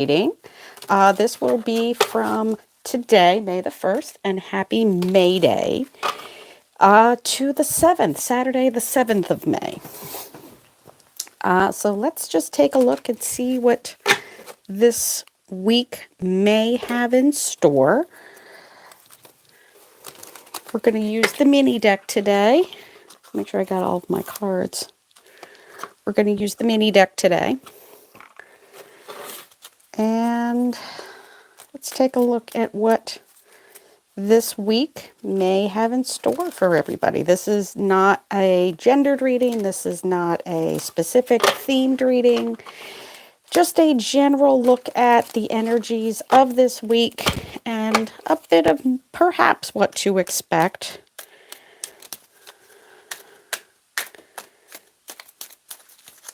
reading. This will be from today, May the 1st, and happy May Day to the 7th, Saturday the 7th of May. So let's just take a look and see what this week may have in store. We're going to use the mini deck today. Make sure I got all of my cards. We're going to use the mini deck today. And let's take a look at what this week may have in store for everybody. This is not a gendered reading. This is not a specific themed reading. Just a general look at the energies of this week and a bit of perhaps what to expect.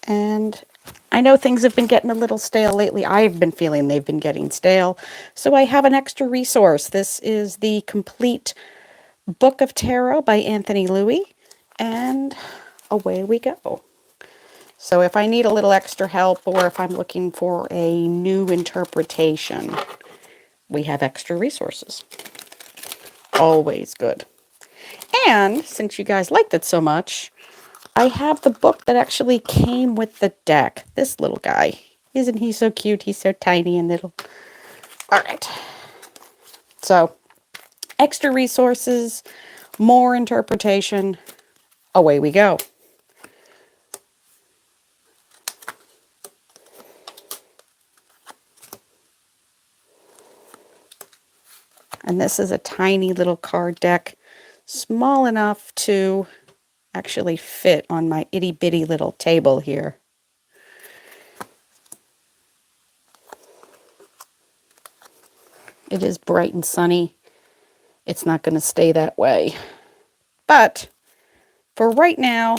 And I know things have been getting a little stale lately. I've been feeling they've been getting stale. So I have an extra resource. This is the complete Book of Tarot by Anthony Louis. And away we go. So if I need a little extra help or if I'm looking for a new interpretation, we have extra resources. Always good. And since you guys liked it so much, I have the book that actually came with the deck. This little guy. Isn't he so cute? He's so tiny and little. All right. So, extra resources, more interpretation. Away we go. And this is a tiny little card deck, small enough to actually fit on my itty bitty little table here. It is bright and sunny. It's not going to stay that way. But for right now,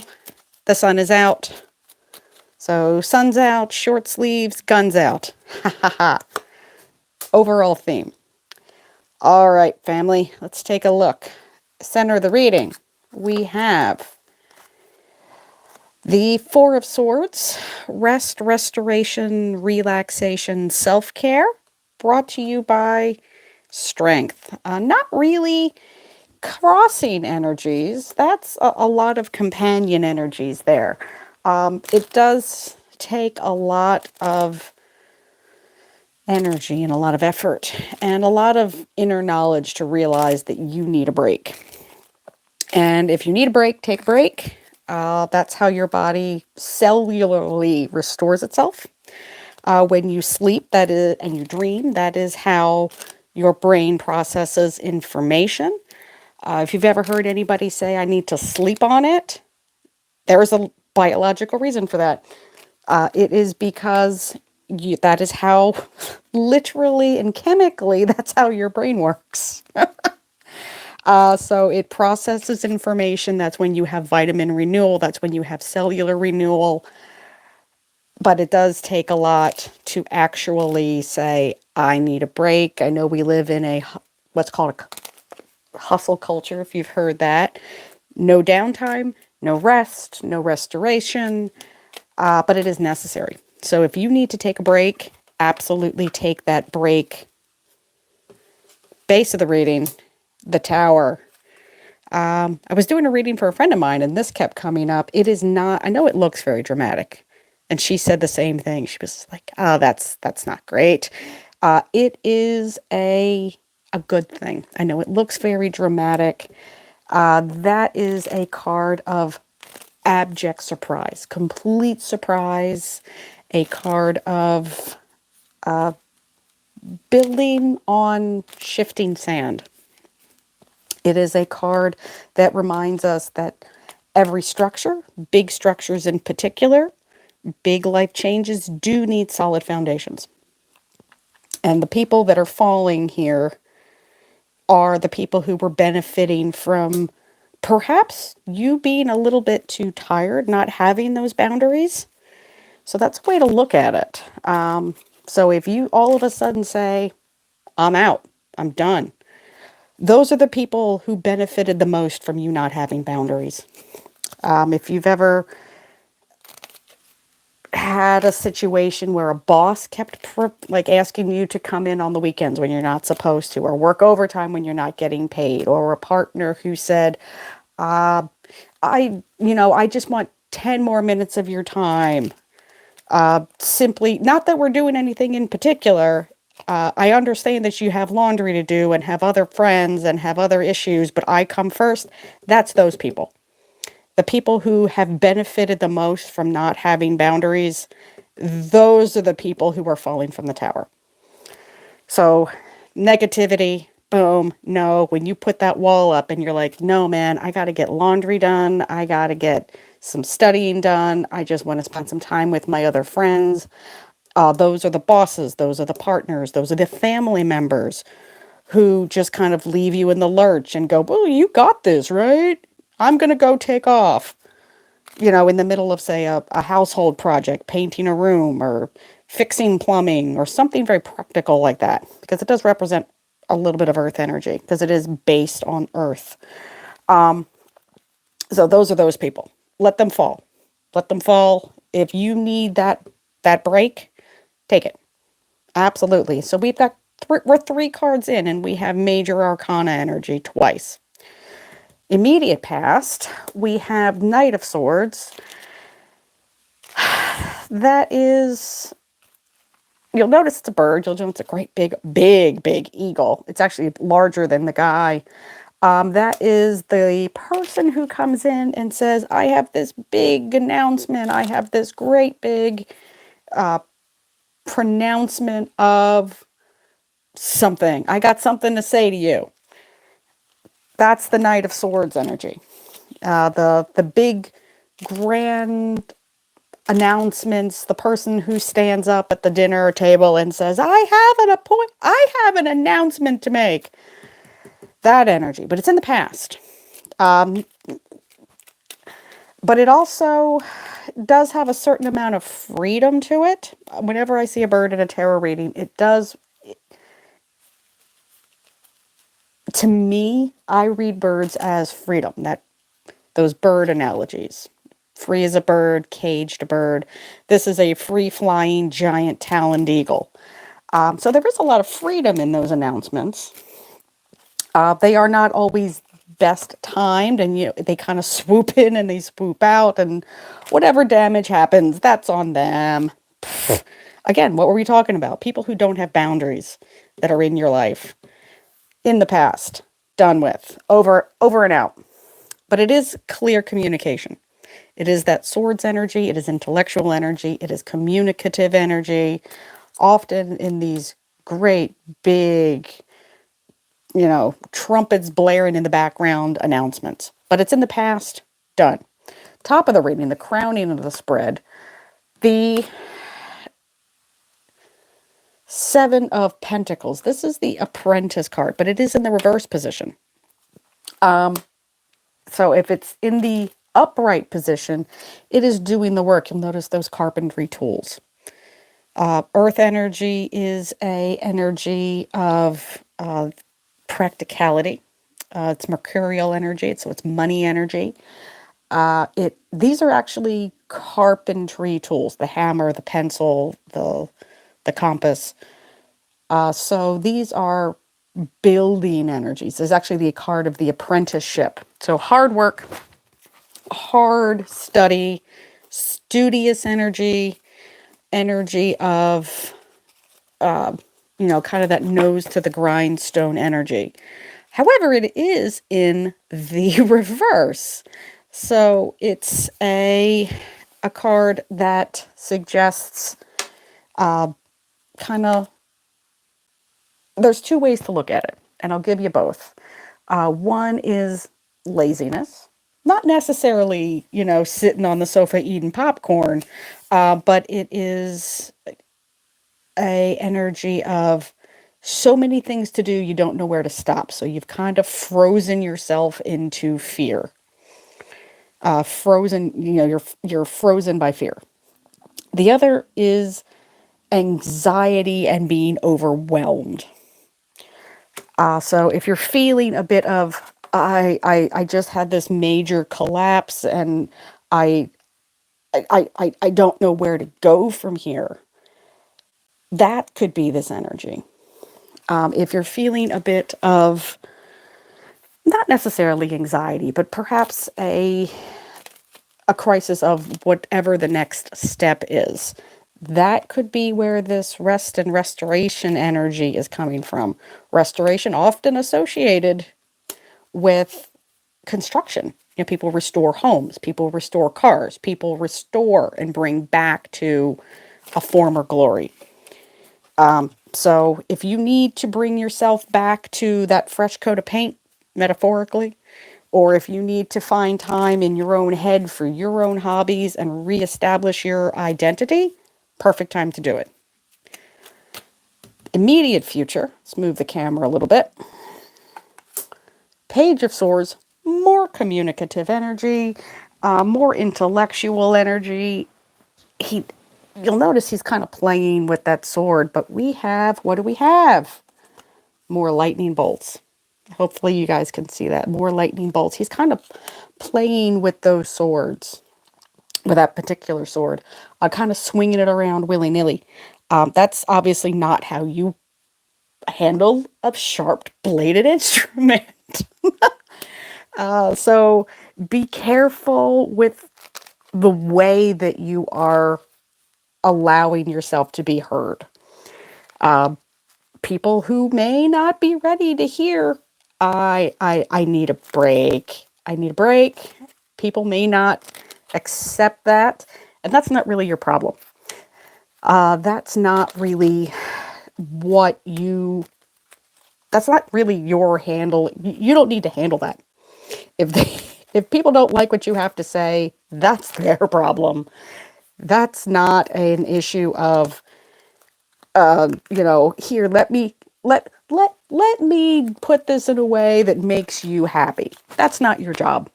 the sun is out. So sun's out, short sleeves, guns out. Ha ha ha. Overall theme. All right, family, let's take a look. Center of the reading, we have the Four of Swords, rest, restoration, relaxation, self-care, brought to you by Strength. Not really crossing energies. That's a lot of companion energies there. It does take a lot of energy and a lot of effort and a lot of inner knowledge to realize that you need a break. And if you need a break, take a break. That's how your body cellularly restores itself. When you sleep, that is, and you dream, that is how your brain processes information. If you've ever heard anybody say, I need to sleep on it, there is a biological reason for that. It is because that is how, literally and chemically, that's how your brain works. So it processes information. That's when you have vitamin renewal. That's when you have cellular renewal. But it does take a lot to actually say, I need a break. I know we live in a, what's called a hustle culture, if you've heard that. No downtime, no rest, no restoration, but it is necessary. So if you need to take a break, absolutely take that break. Base of the reading, the Tower. I was doing a reading for a friend of mine, and this kept coming up. It is not, I know it looks very dramatic. And she said the same thing. She was like, oh, that's not great. It is a good thing. I know it looks very dramatic. That is a card of abject surprise, complete surprise, a card of building on shifting sand. It is a card that reminds us that every structure, big structures in particular, big life changes do need solid foundations. And the people that are falling here are the people who were benefiting from perhaps you being a little bit too tired, not having those boundaries. So that's a way to look at it. So if you all of a sudden say, I'm out, I'm done, those are the people who benefited the most from you not having boundaries. If you've ever had a situation where a boss kept like asking you to come in on the weekends when you're not supposed to, or work overtime when you're not getting paid, or a partner who said, I just want 10 more minutes of your time. Simply, not that we're doing anything in particular. I understand that you have laundry to do and have other friends and have other issues, but I come first. That's those people. The people who have benefited the most from not having boundaries, those are the people who are falling from the tower. So, negativity, boom, no. When you put that wall up and you're like, no, man, I got to get laundry done. I got to get some studying done. I just want to spend some time with my other friends. Those are the bosses. Those are the partners. Those are the family members who just kind of leave you in the lurch and go, well, you got this, right? I'm going to go take off. In the middle of, say, a household project, painting a room or fixing plumbing or something very practical like that, because it does represent a little bit of earth energy because it is based on earth. So those are those people. Let them fall. Let them fall. If you need that break, take it. Absolutely. So we're 3 cards in and we have major arcana energy twice. Immediate past, we have Knight of Swords. That is, you'll notice it's a bird. You'll notice it's a great big eagle. It's actually larger than the guy. That is the person who comes in and says, I have this big announcement. I have this great big pronouncement of something. I got something to say to you. That's the Knight of Swords energy. The big grand announcements, the person who stands up at the dinner table and says, I have an announcement to make. That energy, but it's in the past. But it also does have a certain amount of freedom to it. Whenever I see a bird in a tarot reading, it does, to me, I read birds as freedom. Those bird analogies. Free as a bird, caged bird. This is a free-flying giant taloned eagle. So there is a lot of freedom in those announcements. They are not always best timed, and they kind of swoop in and they swoop out, and whatever damage happens, that's on them. Again, what were we talking about? People who don't have boundaries that are in your life. In the past, done with, over and out. But it is clear communication. It is that swords energy, it is intellectual energy, it is communicative energy, often in these great big, trumpets blaring in the background announcements. But it's in the past, done. Top of the reading, the crowning of the spread, the 7 of Pentacles. This is the Apprentice card, but it is in the reverse position. So if it's in the upright position, it is doing the work. You'll notice those carpentry tools. Earth energy is a energy of practicality. It's mercurial energy, so it's money energy. These are actually carpentry tools: the hammer, the pencil, the compass. So these are building energies. There's actually the card of the apprenticeship. So hard work, hard study, studious energy, energy of kind of that nose to the grindstone energy. However, it is in the reverse. So it's a card that suggests kind of, there's 2 ways to look at it, and I'll give you both. One is laziness, not necessarily, sitting on the sofa eating popcorn, but it is a energy of so many things to do, you don't know where to stop. So you've kind of frozen yourself into fear. Frozen, you're frozen by fear. The other is anxiety and being overwhelmed. So if you're feeling a bit of, I just had this major collapse and I I don't know where to go from here. That could be this energy. If you're feeling a bit of, not necessarily anxiety, but perhaps a crisis of whatever the next step is, that could be where this rest and restoration energy is coming from. Restoration often associated with construction. You know, people restore homes, people restore cars, people restore and bring back to a former glory. So if you need to bring yourself back to that fresh coat of paint, metaphorically, or if you need to find time in your own head for your own hobbies and reestablish your identity, perfect time to do it. Immediate future, let's move the camera a little bit. Page of Swords, more communicative energy, more intellectual energy. You'll notice he's kind of playing with that sword, but we have, what do we have? More lightning bolts. Hopefully you guys can see that. More lightning bolts. He's kind of playing with those swords, with that particular sword, kind of swinging it around willy-nilly. That's obviously not how you handle a sharp bladed instrument. So be careful with the way that you are allowing yourself to be heard. People who may not be ready to hear, I need a break. I need a break. People may not accept that, and that's not really your problem. That's not really what you, that's not really your handle. You don't need to handle that. If people don't like what you have to say, that's their problem. That's not an issue of, here, let me put this in a way that makes you happy. That's not your job.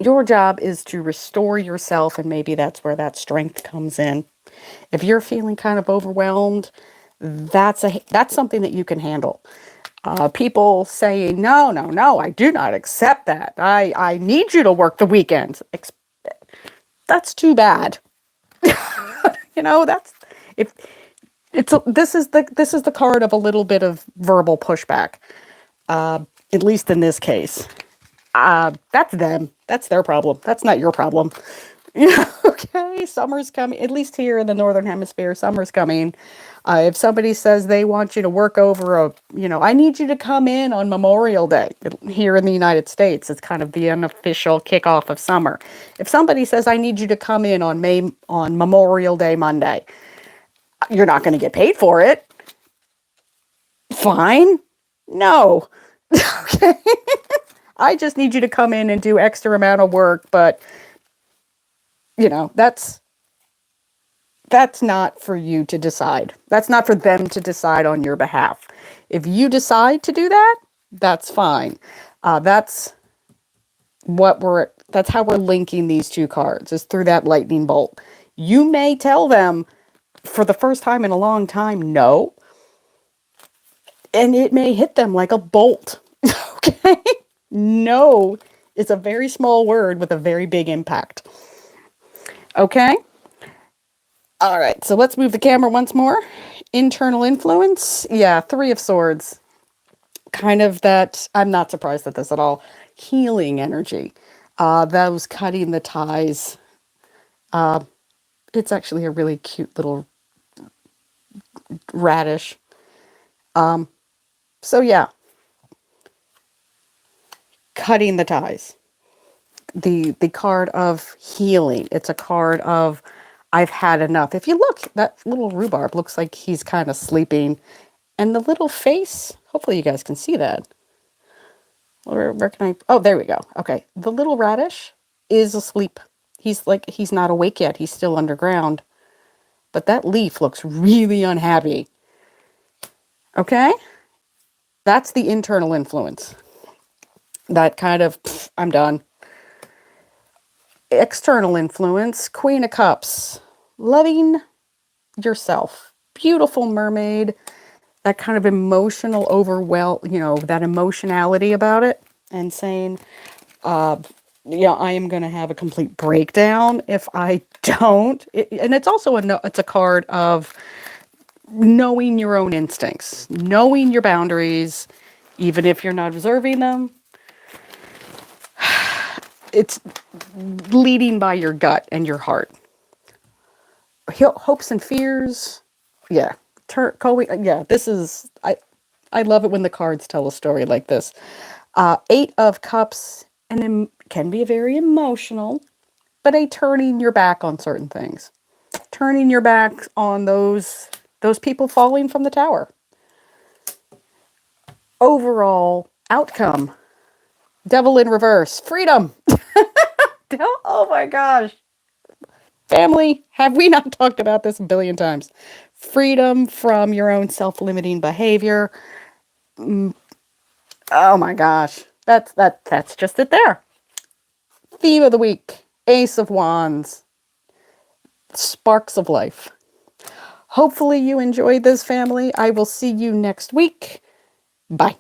Your job is to restore yourself, and maybe that's where that strength comes in. If you're feeling kind of overwhelmed, that's something that you can handle. People saying, no, I do not accept that. I need you to work the weekends. That's too bad. That's, if this is the card of a little bit of verbal pushback. At least in this case. That's them. That's their problem. That's not your problem. Okay, summer's coming. At least here in the Northern Hemisphere, summer's coming. If somebody says they want you to work over I need you to come in on Memorial Day. Here in the United States, it's kind of the unofficial kickoff of summer. If somebody says, I need you to come in on Memorial Day Monday, you're not going to get paid for it. Fine. No. Okay. I just need you to come in and do extra amount of work, but that's not for you to decide. That's not for them to decide on your behalf. If you decide to do that, that's fine. That's how we're linking these two cards, is through that lightning bolt. You may tell them for the first time in a long time, no, and it may hit them like a bolt. Okay? No is a very small word with a very big impact. Okay? All right, so let's move the camera once more. Internal influence. Yeah, Three of Swords. Kind of that, I'm not surprised at this at all. Healing energy. Those cutting the ties. It's actually a really cute little radish. So yeah. Cutting the ties. The card of healing. It's a card of, I've had enough. If you look, that little rhubarb looks like he's kind of sleeping. And the little face, hopefully you guys can see that. Where can I? Oh, there we go. Okay. The little radish is asleep. He's not awake yet. He's still underground. But that leaf looks really unhappy. Okay? That's the internal influence. That kind of, I'm done. External influence, Queen of Cups. Loving yourself. Beautiful mermaid. That kind of emotional overwhelm, that emotionality about it. And saying, yeah, I am going to have a complete breakdown if I don't. And it's also it's a card of knowing your own instincts, knowing your boundaries, even if you're not observing them. It's leading by your gut and your heart. Hopes and fears. Yeah. Yeah, this is, I love it when the cards tell a story like this. Eight of Cups, and it can be very emotional, but a turning your back on certain things. Turning your back on those people falling from the tower. Overall outcome. Devil in reverse. Freedom. Oh my gosh. Family, have we not talked about this a billion times? Freedom from your own self-limiting behavior. Oh my gosh. That's just it there. Theme of the week. Ace of Wands. Sparks of life. Hopefully you enjoyed this, family. I will see you next week. Bye.